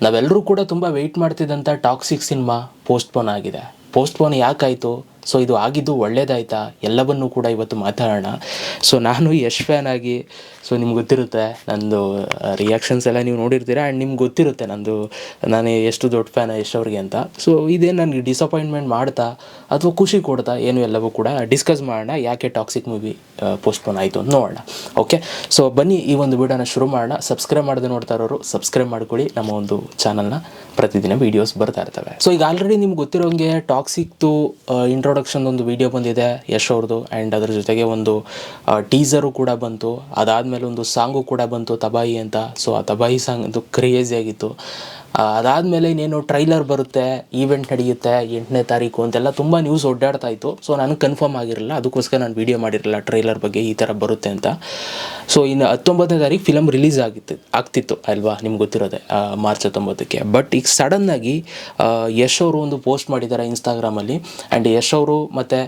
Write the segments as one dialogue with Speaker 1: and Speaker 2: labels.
Speaker 1: ನಾವೆಲ್ಲರೂ ಕೂಡ ತುಂಬ ವೆಯ್ಟ್ ಮಾಡ್ತಿದ್ದಂಥ ಟಾಕ್ಸಿಕ್ ಸಿನಿಮಾ ಪೋಸ್ಟ್ಪೋನ್ ಆಗಿದೆ. ಪೋಸ್ಟ್ಪೋನ್ ಯಾಕಾಯಿತು? ಸೊ ಇದು ಆಗಿದ್ದು ಒಳ್ಳೇದಾಯ್ತಾ? ಎಲ್ಲವನ್ನೂ ಕೂಡ ಇವತ್ತು ಮಾತಾಡೋಣ. ಸೊ ನಾನು ಯಶ್ ಫ್ಯಾನ್ ಆಗಿ, ಸೊ ನಿಮ್ಗೆ ಗೊತ್ತಿರುತ್ತೆ ನಂದು ರಿಯಾಕ್ಷನ್ಸ್ ಎಲ್ಲ ನೀವು ನೋಡಿರ್ತೀರ. ಆ್ಯಂಡ್ ನಿಮ್ಗೆ ಗೊತ್ತಿರುತ್ತೆ ನಾನು ಎಷ್ಟು ದೊಡ್ಡ ಫ್ಯಾನ್ ಯಶ್ ಅವ್ರಿಗೆ ಅಂತ. ಸೊ ಇದೇ ನನಗೆ ಡಿಸಪಾಯಿಂಟ್ಮೆಂಟ್ ಮಾಡ್ತಾ ಅಥವಾ ಖುಷಿ ಕೊಡ್ತಾ ಏನು ಎಲ್ಲವೂ ಕೂಡ ಡಿಸ್ಕಸ್ ಮಾಡೋಣ. ಯಾಕೆ ಟಾಕ್ಸಿಕ್ ಮೂವಿ ಪೋಸ್ಟ್ಪೋನ್ ಆಯಿತು ಅಂತ ನೋಡೋಣ. ಓಕೆ, ಸೊ ಬನ್ನಿ ಈ ಒಂದು ವಿಡಿಯೋನ ಶುರು ಮಾಡೋಣ. ಸಬ್ಸ್ಕ್ರೈಬ್ ಮಾಡದೆ ನೋಡ್ತಾ ಇರೋರು ಸಬ್ಸ್ಕ್ರೈಬ್ ಮಾಡ್ಕೊಳ್ಳಿ. ನಮ್ಮ ಒಂದು ಚಾನಲ್ನ ಪ್ರತಿದಿನ ವೀಡಿಯೋಸ್ ಬರ್ತಾ ಇರ್ತವೆ. ಸೊ ಈಗ ಆಲ್ರೆಡಿ ನಿಮ್ಗೆ ಗೊತ್ತಿರೋಂಗೆ ಟಾಕ್ಸಿಕ್ದು ಇಂಟ್ರೊಡಕ್ಷನ್ ಒಂದು ವಿಡಿಯೋ ಬಂದಿದೆ ಯಶ್ ಅವ್ರದ್ದು. ಆ್ಯಂಡ್ ಅದ್ರ ಜೊತೆಗೆ ಒಂದು ಟೀಸರು ಕೂಡ ಬಂತು. ಅದಾದಮೇಲೆ ಒಂದು ಸಾಂಗು ಕೂಡ ಬಂತು, ತಬಾಯಿ ಅಂತ. ಸೊ ಆ ತಬಾಯಿ ಸಾಂಗ್ ಅದು ಕ್ರೇಜಿ ಆಗಿತ್ತು. ಅದಾದಮೇಲೆ ಇನ್ನೇನು ಟ್ರೈಲರ್ ಬರುತ್ತೆ, ಈವೆಂಟ್ ನಡೆಯುತ್ತೆ 8ನೇ ತಾರೀಕು ಅಂತೆಲ್ಲ ತುಂಬ ನ್ಯೂಸ್ ಓಡಾಡ್ತಾ ಇತ್ತು. ಸೊ ನನಗೆ ಕನ್ಫರ್ಮ್ ಆಗಿರಲಿಲ್ಲ, ಅದಕ್ಕೋಸ್ಕರ ನಾನು ವೀಡಿಯೋ ಮಾಡಿರಲಿಲ್ಲ ಟ್ರೈಲರ್ ಬಗ್ಗೆ ಈ ಥರ ಬರುತ್ತೆ ಅಂತ. ಸೊ ಇನ್ನು 19ನೇ ತಾರೀಕು ಫಿಲಮ್ ರಿಲೀಸ್ ಆಗ್ತಿತ್ತು ಅಲ್ವಾ, ನಿಮ್ಗೆ ಗೊತ್ತಿರೋದೆ, ಮಾರ್ಚ್ 19ಕ್ಕೆ. ಬಟ್ ಈಗ ಸಡನ್ನಾಗಿ ಯಶ್ ಅವರು ಒಂದು ಪೋಸ್ಟ್ ಮಾಡಿದ್ದಾರೆ ಇನ್ಸ್ಟಾಗ್ರಾಮಲ್ಲಿ. ಆ್ಯಂಡ್ ಯಶ್ ಅವರು ಮತ್ತು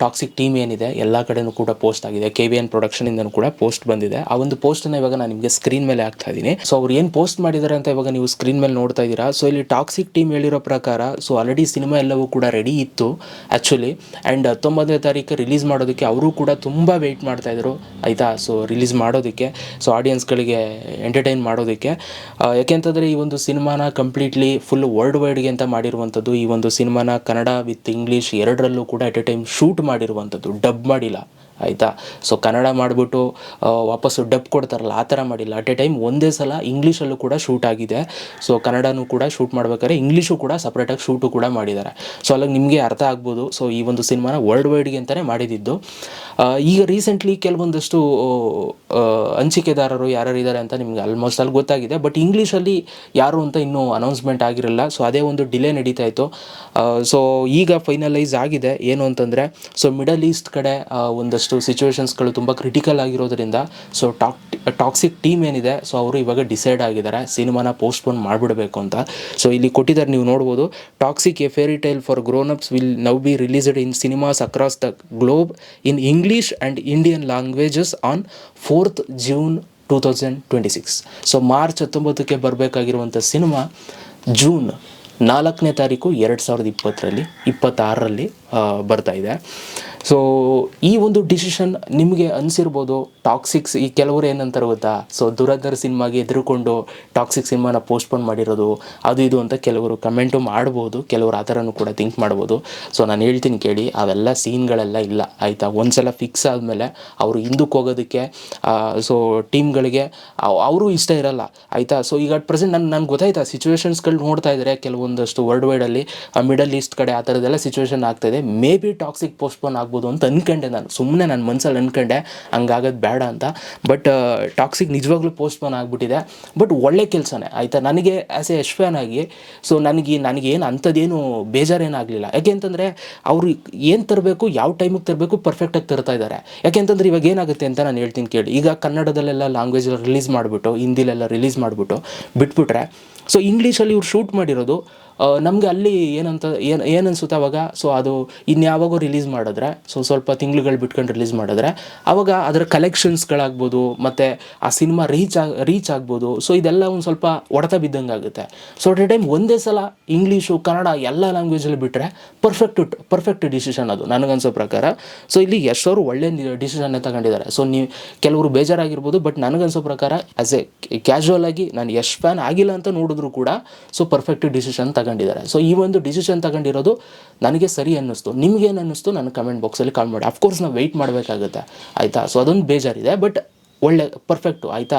Speaker 1: ಟಾಕ್ಸಿಕ್ ಟೀಮ್ ಏನಿದೆ ಎಲ್ಲ ಕಡೆಯೂ ಕೂಡ ಪೋಸ್ಟ್ ಆಗಿದೆ. KVN ಪ್ರೊಡಕ್ಷನಿಂದನೂ ಕೂಡ ಪೋಸ್ಟ್ ಬಂದಿದೆ. ಆ ಒಂದು ಪೋಸ್ಟನ್ನು ಇವಾಗ ನಾನು ನಿಮಗೆ ಸ್ಕ್ರೀನ್ ಮೇಲೆ ಹಾಕ್ತಾ ಇದ್ದೀನಿ. ಸೊ ಅವ್ರು ಏನು ಪೋಸ್ಟ್ ಮಾಡಿದ್ದಾರೆ ಅಂತ ಇವಾಗ ನೀವು ಸ್ಕ್ರೀನ್ ಮೇಲೆ ನೋಡ್ತಾ ಇದ್ದೀರಾ. ಸೊ ಇಲ್ಲಿ ಟಾಕ್ಸಿಕ್ ಟೀಮ್ ಹೇಳಿರೋ ಪ್ರಕಾರ ಸೊ ಆಲ್ರೆಡಿ ಸಿನಿಮಾ ಎಲ್ಲವೂ ಕೂಡ ರೆಡಿ ಇತ್ತು ಆ್ಯಕ್ಚುಲಿ. ಆ್ಯಂಡ್ 19ನೇ ತಾರೀಕು ರಿಲೀಸ್ ಮಾಡೋದಕ್ಕೆ ಅವರು ಕೂಡ ತುಂಬ ವೆಯ್ಟ್ ಮಾಡ್ತಾಯಿದ್ರು ಆಯಿತಾ. ಸೊ ರಿಲೀಸ್ ಮಾಡೋದಕ್ಕೆ, ಸೊ ಆಡಿಯನ್ಸ್ಗಳಿಗೆ ಎಂಟರ್ಟೈನ್ ಮಾಡೋದಕ್ಕೆ. ಯಾಕೆಂತಂದರೆ ಈ ಒಂದು ಸಿನಿಮಾನ ಕಂಪ್ಲೀಟ್ಲಿ ಫುಲ್ ವರ್ಲ್ಡ್ ವೈಡ್ಗೆ ಅಂತ ಮಾಡಿರುವಂಥದ್ದು. ಈ ಒಂದು ಸಿನಿಮಾನ ಕನ್ನಡ ವಿತ್ ಇಂಗ್ಲೀಷ್ ಎರಡರಲ್ಲೂ ಕೂಡ ಎಟ್ ಎ ಟೈಮ್ ಶೂಟ್ ಮಾಡಿರುವಂಥದ್ದು, ಡಬ್ ಮಾಡಿಲ್ಲ ಆಯಿತಾ. ಸೊ ಕನ್ನಡ ಮಾಡಿಬಿಟ್ಟು ವಾಪಸ್ಸು ಡಬ್ ಕೊಡ್ತಾರಲ್ಲ ಆ ಥರ ಮಾಡಿಲ್ಲ. ಅಟ್ ಎ ಟೈಮ್ ಒಂದೇ ಸಲ ಇಂಗ್ಲೀಷಲ್ಲೂ ಕೂಡ ಶೂಟ್ ಆಗಿದೆ. ಸೊ ಕನ್ನಡನೂ ಕೂಡ ಶೂಟ್ ಮಾಡ್ಬೇಕಾದ್ರೆ ಇಂಗ್ಲೀಷು ಕೂಡ ಸಪ್ರೇಟಾಗಿ ಶೂಟು ಕೂಡ ಮಾಡಿದ್ದಾರೆ. ಸೊ ಅಲ್ಲಿಗೆ ನಿಮಗೆ ಅರ್ಥ ಆಗ್ಬೋದು. ಸೊ ಈ ಒಂದು ಸಿನಿಮಾನ ವರ್ಲ್ಡ್ ವೈಡ್ಗೆ ಅಂತಲೇ ಮಾಡಿದ್ದು. ಈಗ ರೀಸೆಂಟ್ಲಿ ಕೆಲವೊಂದಷ್ಟು ಹಂಚಿಕೆದಾರರು ಯಾರ್ಯಾರು ಇದ್ದಾರೆ ಅಂತ ನಿಮ್ಗೆ ಆಲ್ಮೋಸ್ಟ್ ಅಲ್ಲಿ ಗೊತ್ತಾಗಿದೆ. ಬಟ್ ಇಂಗ್ಲೀಷಲ್ಲಿ ಯಾರು ಅಂತ ಇನ್ನೂ ಅನೌನ್ಸ್ಮೆಂಟ್ ಆಗಿರಲ್ಲ. ಸೊ ಅದೇ ಒಂದು ಡಿಲೇ ನಡೀತಾ ಇತ್ತು. ಸೊ ಈಗ ಫೈನಲೈಸ್ ಆಗಿದೆ. ಏನು ಅಂತಂದರೆ ಸೊ ಮಿಡಲ್ ಈಸ್ಟ್ ಕಡೆ ಒಂದಷ್ಟು ಸಿಚುವೇಶನ್ಸ್ಗಳು ತುಂಬ ಕ್ರಿಟಿಕಲ್ ಆಗಿರೋದ್ರಿಂದ ಸೊ ಟಾಕ್ಸಿಕ್ ಟೀಮ್ ಏನಿದೆ ಸೊ ಅವರು ಇವಾಗ ಡಿಸೈಡ್ ಆಗಿದ್ದಾರೆ ಸಿನಿಮಾನ ಪೋಸ್ಟ್ಪೋನ್ ಮಾಡಿಬಿಡಬೇಕು ಅಂತ. ಸೊ ಇಲ್ಲಿ ಕೊಟ್ಟಿದ್ದಾರೆ, ನೀವು ನೋಡ್ಬೋದು. Toxic a fairy tale for grown ups will now be released in cinemas across the globe in English and Indian languages on 4th June 2026. So March 19ಕ್ಕೆ ಬರಬೇಕಾಗಿರುವಂಥ ಸಿನಿಮಾ ಜೂನ್ 4ನೇ ತಾರೀಕು 2026ರಲ್ಲಿ ಬರ್ತಾ ಇದೆ. ಸೊ ಈ ಒಂದು ಡಿಸಿಷನ್ ನಿಮಗೆ ಅನಿಸಿರ್ಬೋದು. ಟಾಕ್ಸಿಕ್ಸ್ ಈ ಕೆಲವರು ಏನಂತಾರೆ ಗೊತ್ತಾ, ಸೊ ದುರಂಧರ್ ಸಿನಿಮಾಗೆ ಎದುರುಕೊಂಡು ಟಾಕ್ಸಿಕ್ ಸಿನಿಮಾನ ಪೋಸ್ಟ್ಪೋನ್ ಮಾಡಿರೋದು ಅದು ಇದು ಅಂತ ಕೆಲವರು ಕಮೆಂಟು ಮಾಡ್ಬೋದು. ಕೆಲವರು ಆ ಥರನೂ ಕೂಡ ಥಿಂಕ್ ಮಾಡ್ಬೋದು. ಸೊ ನಾನು ಹೇಳ್ತೀನಿ ಕೇಳಿ, ಅವೆಲ್ಲ ಸೀನ್ಗಳೆಲ್ಲ ಇಲ್ಲ ಆಯಿತಾ. ಒಂದು ಸಲ ಫಿಕ್ಸ್ ಆದಮೇಲೆ ಅವರು ಹಿಂದಕ್ಕೆ ಹೋಗೋದಕ್ಕೆ ಸೊ ಟೀಮ್ಗಳಿಗೆ ಅವರು ಇಷ್ಟ ಇರಲ್ಲ ಆಯಿತಾ. ಸೊ ಈಗ ಅಟ್ ಪ್ರೆಸೆಂಟ್ ನನಗೆ ಗೊತ್ತಾಯ್ತಾ ಸಿಚುವೇಶನ್ಸ್ಗಳು ನೋಡ್ತಾ ಇದ್ದಾರೆ ಕೆಲವೊಂದಷ್ಟು ವರ್ಲ್ಡ್ ವೈಡಲ್ಲಿ, ಮಿಡಲ್ ಈಸ್ಟ್ ಕಡೆ ಆ ಥರದ್ದೆಲ್ಲ ಸಿಚುವೇಶನ್ ಆಗ್ತಾಯಿದೆ. ಮೇ ಬಿ ಟಾಕ್ಸಿಕ್ ಪೋಸ್ಟ್ಪೋನ್ ಆಗ್ಬೋದು ಅಂತ ಅಂದ್ಕೊಂಡೆ ನಾನು, ಸುಮ್ಮನೆ ನನ್ನ ಮನಸ್ಸಲ್ಲಿ ಅಂದ್ಕೊಂಡೆ ಹಂಗಾಗೋದು ಬೇಡ ಅಂತ. ಬಟ್ ಟಾಕ್ಸಿಕ್ ನಿಜವಾಗ್ಲೂ ಪೋಸ್ಟ್ಪೋನ್ ಆಗಿಬಿಟ್ಟಿದೆ. ಬಟ್ ಒಳ್ಳೆ ಕೆಲಸನೇ ಆಯಿತಾ. ನನಗೆ ಆ್ಯಸ್ ಎ ಯಶ್ ಫ್ಯಾನ್ ಆಗಿ ಸೊ ನನಗೇನು ಅಂಥದ್ದೇನು ಬೇಜಾರೇನಾಗಲಿಲ್ಲ. ಯಾಕೆ ಅಂತಂದರೆ ಅವರು ಏನು ತರಬೇಕು, ಯಾವ ಟೈಮಿಗೆ ತರಬೇಕು ಪರ್ಫೆಕ್ಟಾಗಿ ತರ್ತಾ ಇದ್ದಾರೆ. ಯಾಕೆಂತಂದರೆ ಇವಾಗ ಏನಾಗುತ್ತೆ ಅಂತ ನಾನು ಹೇಳ್ತೀನಿ ಕೇಳಿ. ಈಗ ಕನ್ನಡದಲ್ಲೆಲ್ಲ ಲ್ಯಾಂಗ್ವೇಜ್ ರಿಲೀಸ್ ಮಾಡಿಬಿಟ್ಟು, ಹಿಂದಿಲೆಲ್ಲ ರಿಲೀಸ್ ಮಾಡಿಬಿಟ್ಟು ಬಿಟ್ಬಿಟ್ರೆ, ಸೊ ಇಂಗ್ಲೀಷಲ್ಲಿ ಇವ್ರು ಶೂಟ್ ಮಾಡಿರೋದು ನಮಗೆ ಅಲ್ಲಿ ಏನು ಅನಿಸುತ್ತೆ ಅವಾಗ. ಸೊ ಅದು ಇನ್ಯಾವಾಗೋ ರಿಲೀಸ್ ಮಾಡಿದ್ರೆ, ಸೊ ಸ್ವಲ್ಪ ತಿಂಗಳುಗಳು ಬಿಟ್ಕೊಂಡು ರಿಲೀಸ್ ಮಾಡಿದ್ರೆ ಆವಾಗ ಅದರ ಕಲೆಕ್ಷನ್ಸ್ಗಳಾಗ್ಬೋದು ಮತ್ತು ಆ ಸಿನಿಮಾ ರೀಚ್ ಆಗ್ಬೋದು. ಸೊ ಇದೆಲ್ಲ ಒಂದು ಸ್ವಲ್ಪ ಹೊಡೆತ ಬಿದ್ದಂಗೆ ಆಗುತ್ತೆ. ಸೊ ಅಟ್ ಎ ಟೈಮ್ ಒಂದೇ ಸಲ ಇಂಗ್ಲೀಷು ಕನ್ನಡ ಎಲ್ಲ ಲ್ಯಾಂಗ್ವೇಜಲ್ಲಿ ಬಿಟ್ಟರೆ ಪರ್ಫೆಕ್ಟ್ ಡಿಸಿಷನ್ ಅದು ನನಗನ್ಸೋ ಪ್ರಕಾರ. ಸೊ ಇಲ್ಲಿ ಯಶ್ ಅವರು ಒಳ್ಳೆ ಡಿಸಿಷನ್ನೇ ತಗೊಂಡಿದ್ದಾರೆ. ಸೊ ನೀವು ಕೆಲವರು ಬೇಜಾರಾಗಿರ್ಬೋದು, ಬಟ್ ನನಗನ್ಸೋ ಪ್ರಕಾರ ಆ್ಯಸ್ ಎ ಕ್ಯಾಶುವಲ್ ಆಗಿ ನಾನು ಯಶ್ ಫ್ಯಾನ್ ಆಗಿಲ್ಲ ಅಂತ ನೋಡಿದ್ರು ಕೂಡ ಸೊ ಪರ್ಫೆಕ್ಟ್ ಡಿಸಿಷನ್ ತಗೊಂಡಿದ್ದಾರೆ. ಸೊ ಈ ಒಂದು ಡಿಸಿಷನ್ ತಗೊಂಡಿರೋದು ನನಗೆ ಸರಿ ಅನ್ನಿಸ್ತು. ನಿಮಗೇನು ಅನ್ನಿಸ್ತು ನನ್ನ ಕಮೆಂಟ್ ಬಾಕ್ಸಲ್ಲಿ ಕಾಲ್ ಮಾಡಿ. ಅಫ್ಕೋರ್ಸ್ ನಾವು ವೆಯ್ಟ್ ಮಾಡಬೇಕಾಗುತ್ತೆ ಆಯಿತಾ. ಸೊ ಅದೊಂದು ಬೇಜಾರಿದೆ, ಬಟ್ ಒಳ್ಳೆ ಪರ್ಫೆಕ್ಟು ಆಯಿತಾ.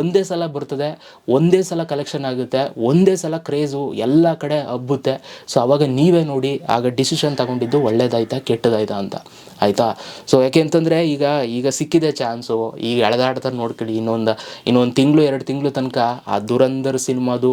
Speaker 1: ಒಂದೇ ಸಲ ಬರ್ತದೆ, ಒಂದೇ ಸಲ ಕಲೆಕ್ಷನ್ ಆಗುತ್ತೆ, ಒಂದೇ ಸಲ ಕ್ರೇಜು ಎಲ್ಲ ಕಡೆ ಹಬ್ಬುತ್ತೆ. ಸೊ ಆವಾಗ ನೀವೇ ನೋಡಿ ಆಗ ಡಿಸಿಷನ್ ತಗೊಂಡಿದ್ದು ಒಳ್ಳೇದಾಯ್ತಾ ಕೆಟ್ಟದಾಯ್ತಾ ಅಂತ ಆಯಿತಾ. ಸೊ ಯಾಕೆ ಅಂತಂದರೆ ಈಗ ಸಿಕ್ಕಿದೆ ಚಾನ್ಸು, ಈಗ ಎಳೆದಾಡ್ತಾರೆ ನೋಡ್ಕೊಳ್ಳಿ. ಇನ್ನೊಂದು ತಿಂಗಳು 2 ತಿಂಗಳು ತನಕ ಆ ದುರಂಧರ್ ಸಿನಿಮಾದು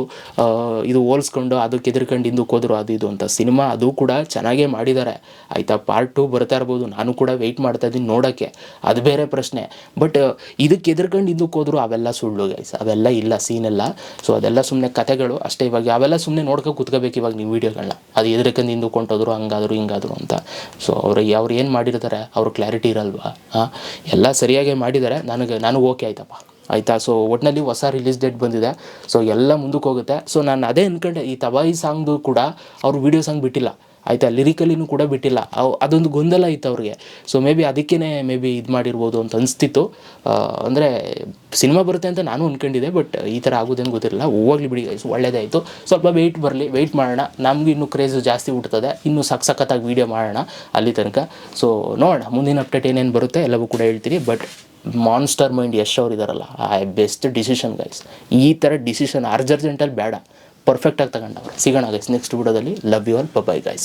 Speaker 1: ಇದು ಹೋಲ್ಸ್ಕೊಂಡು ಅದಕ್ಕೆ ಎದುರ್ಕೊಂಡು ಹಿಂದಕ್ಕೆ ಹೋದ್ರು ಅದು ಇದು ಅಂತ ಸಿನಿಮಾ ಅದು ಕೂಡ ಚೆನ್ನಾಗೇ ಮಾಡಿದ್ದಾರೆ ಆಯಿತಾ. ಪಾರ್ಟ್ 2 ಬರ್ತಾ ಇರ್ಬೋದು, ನಾನು ಕೂಡ ವೆಯ್ಟ್ ಮಾಡ್ತಾ ಇದ್ದೀನಿ ನೋಡೋಕ್ಕೆ, ಅದು ಬೇರೆ ಪ್ರಶ್ನೆ. ಬಟ್ ಇದಕ್ಕೆ ಎದುರ್ಕೊಂಡು ಹಿಂದಕ್ಕೆ ಹೋದ್ರು ಅವೆಲ್ಲ ಸುಳ್ಳು ಗೈಸ್, ಅವೆಲ್ಲ ಇಲ್ಲ ಸೀನೆಲ್ಲ. ಸೊ ಅದೆಲ್ಲ ಸುಮ್ಮನೆ ಕಥೆಗಳು ಅಷ್ಟೇ. ಇವಾಗ ಅವೆಲ್ಲ ಸುಮ್ಮನೆ ನೋಡ್ಕೊಂಡು ಕೂತ್ಕೋಬೇಕು ಇವಾಗ ನೀವು ವೀಡಿಯೋಗಳನ್ನ. ಅದು ಎದುರ್ಕೊಂಡು ಹಿಂದಕ್ಕೆ ಹೊಂಟೋದ್ರು ಹಂಗಾದ್ರು ಹಿಂಗಾದ್ರು ಅಂತ. ಸೊ ಅವ್ರು ಏನು ಮಾಡಿರ್ತಾರೆ ಅವ್ರ ಕ್ಲಾರಿಟಿ ಇರಲ್ವಾ. ಎಲ್ಲ ಸರಿಯಾಗೇ ಮಾಡಿದ್ದಾರೆ. ನನಗೆ ಓಕೆ ಆಯ್ತಪ್ಪ. ಆಯಿತಾ. ಸೊ ಒಟ್ಟಿನಲ್ಲಿ ಹೊಸ ರಿಲೀಸ್ ಡೇಟ್ ಬಂದಿದೆ, ಸೊ ಎಲ್ಲ ಮುಂದಕ್ಕೆ ಹೋಗುತ್ತೆ. ಸೊ ನಾನು ಅದೇ ಅಂದ್ಕೊಂಡೆ, ಈ ತಬಾಯಿ ಸಾಂಗ್ದು ಕೂಡ ಅವ್ರು ವೀಡಿಯೋ ಸಾಂಗ್ ಬಿಟ್ಟಿಲ್ಲ ಆಯಿತಾ, ಲಿರಿಕಲಿನೂ ಕೂಡ ಬಿಟ್ಟಿಲ್ಲ. ಅದೊಂದು ಗೊಂದಲ ಇತ್ತು ಅವ್ರಿಗೆ. ಸೊ ಮೇ ಬಿ ಅದಕ್ಕೇ ಮೇ ಬಿ ಇದು ಮಾಡಿರ್ಬೋದು ಅಂತ ಅನಿಸ್ತಿತ್ತು. ಅಂದರೆ ಸಿನಿಮಾ ಬರುತ್ತೆ ಅಂತ ನಾನು ಅಂದ್ಕೊಂಡಿದ್ದೆ, ಬಟ್ ಈ ಥರ ಆಗೋದೇನು ಗೊತ್ತಿರಲಿಲ್ಲ. ಹೋಗ್ಲಿ ಬಿಡಿ ಗೈಸ್, ಒಳ್ಳೆಯದೇ ಆಯಿತು. ಸ್ವಲ್ಪ ವೆಯ್ಟ್ ಮಾಡೋಣ, ನಮ್ಗೆ ಇನ್ನೂ ಕ್ರೇಜು ಜಾಸ್ತಿ ಹುಡ್ತದೆ, ಇನ್ನೂ ಸಖತ್ತಾಗಿ ವೀಡಿಯೋ ಮಾಡೋಣ ಅಲ್ಲಿ ತನಕ. ಸೊ ನೋಡೋಣ ಮುಂದಿನ ಅಪ್ಡೇಟ್ ಏನೇನು ಬರುತ್ತೆ ಎಲ್ಲವೂ ಕೂಡ ಹೇಳ್ತೀನಿ. ಬಟ್ ಮಾನ್ಸ್ಟರ್ ಮೈಂಡ್ ಯಶ್ ಅವ್ರು ಇದ್ದಾರಲ್ಲ, ಬೆಸ್ಟ್ ಡಿಸಿಷನ್ ಗೈಸ್. ಈ ಥರ ಡಿಸಿಷನ್ ಅರ್ಜೆಂಟಲ್ಲಿ ಬೇಡ, ಪರ್ಫೆಕ್ಟಾಗಿ ತಗೊಂಡವ್ರೆ. ಸಿಗೋಣ ಗೈಸ್ ನೆಕ್ಸ್ಟ್ ವಿಡಿಯೋದಲ್ಲಿ. Love you all, bye guys.